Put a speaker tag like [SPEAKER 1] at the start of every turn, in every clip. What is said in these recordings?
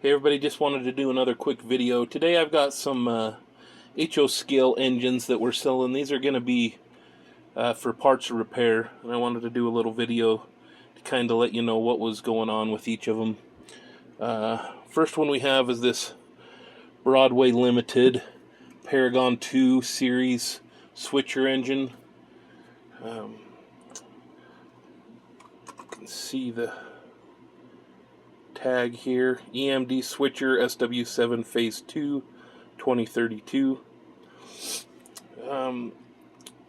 [SPEAKER 1] Hey everybody, just wanted to do another quick video. Today I've got some HO scale engines that we're selling. These are going to be for parts or repair, and I wanted to do a little video to kind of let you know what was going on with each of them. First one we have is this Broadway Limited Paragon 2 series switcher engine. You can see the tag here, EMD switcher SW7 phase 2 2032. I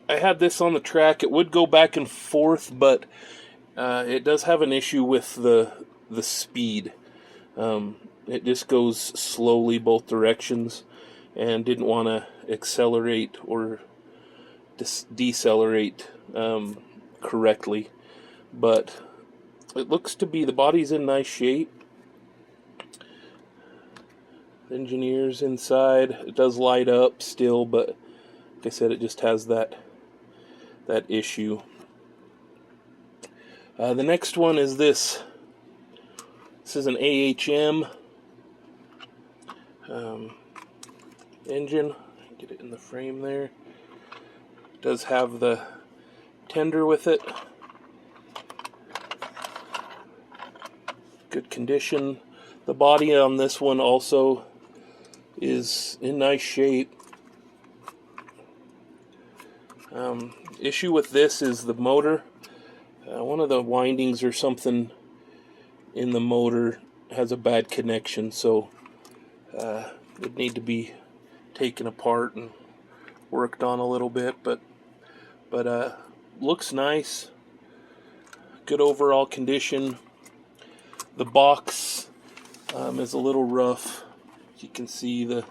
[SPEAKER 1] had this on the track. It would go back and forth, but it does have an issue with the speed. It just goes slowly both directions and didn't want to accelerate or decelerate correctly, but it looks to be, the body's in nice shape. Engineers inside, it does light up still, but like I said, it just has that issue. The next one is this. This is an AHM engine. Get it in the frame there. It does have the tender with it. Good condition. The body on this one also is in nice shape. Issue with this is the motor. One of the windings or something in the motor has a bad connection, so it need to be taken apart and worked on a little bit, but looks nice. Good overall condition. The box is a little rough. You can see the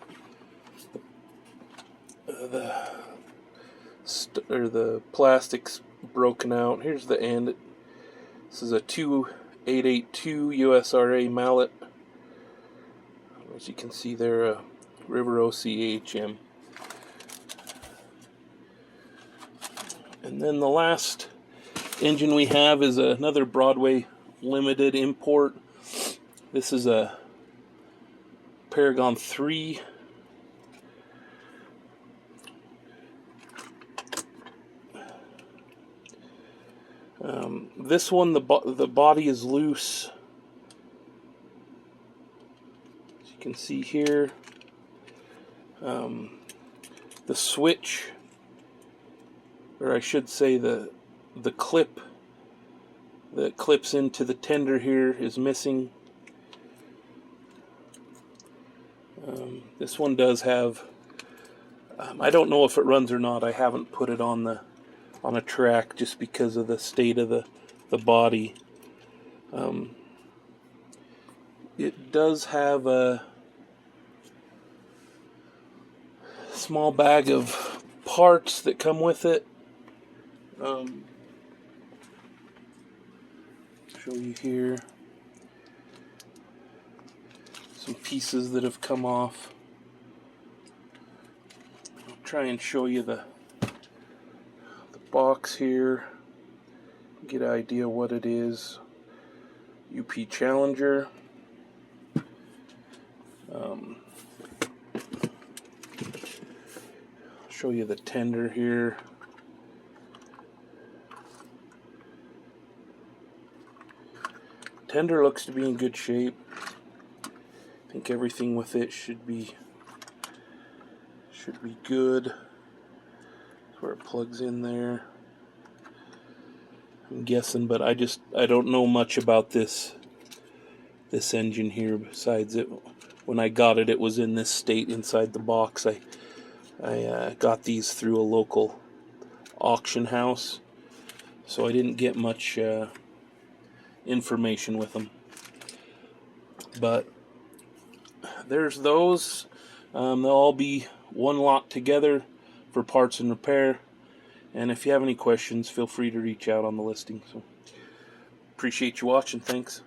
[SPEAKER 1] plastic's broken out. Here's the end. This is a 2882 USRA mallet. As you can see there, a Rivarossi AHM. And then the last engine we have is another Broadway Limited import. This is a Paragon 3. This one, the body is loose. As you can see here, the switch, or I should say the clip that clips into the tender here is missing. This one does have, I don't know if it runs or not. I haven't put it on a track just because of the state of the body. It does have a small bag of parts that come with it. Show you here some pieces that have come off. I'll try and show you the box here, get an idea what it is. UP Challenger. Show you the tender here. Tender looks to be in good shape. I think everything with it should be good. That's where it plugs in there. I'm guessing, but I don't know much about this engine here. Besides, it, when I got it, it was in this state inside the box. I got these through a local auction house, so I didn't get much information with them. But there's those. They'll all be one lot together for parts and repair. And if you have any questions, feel free to reach out on the listing. So appreciate you watching. Thanks.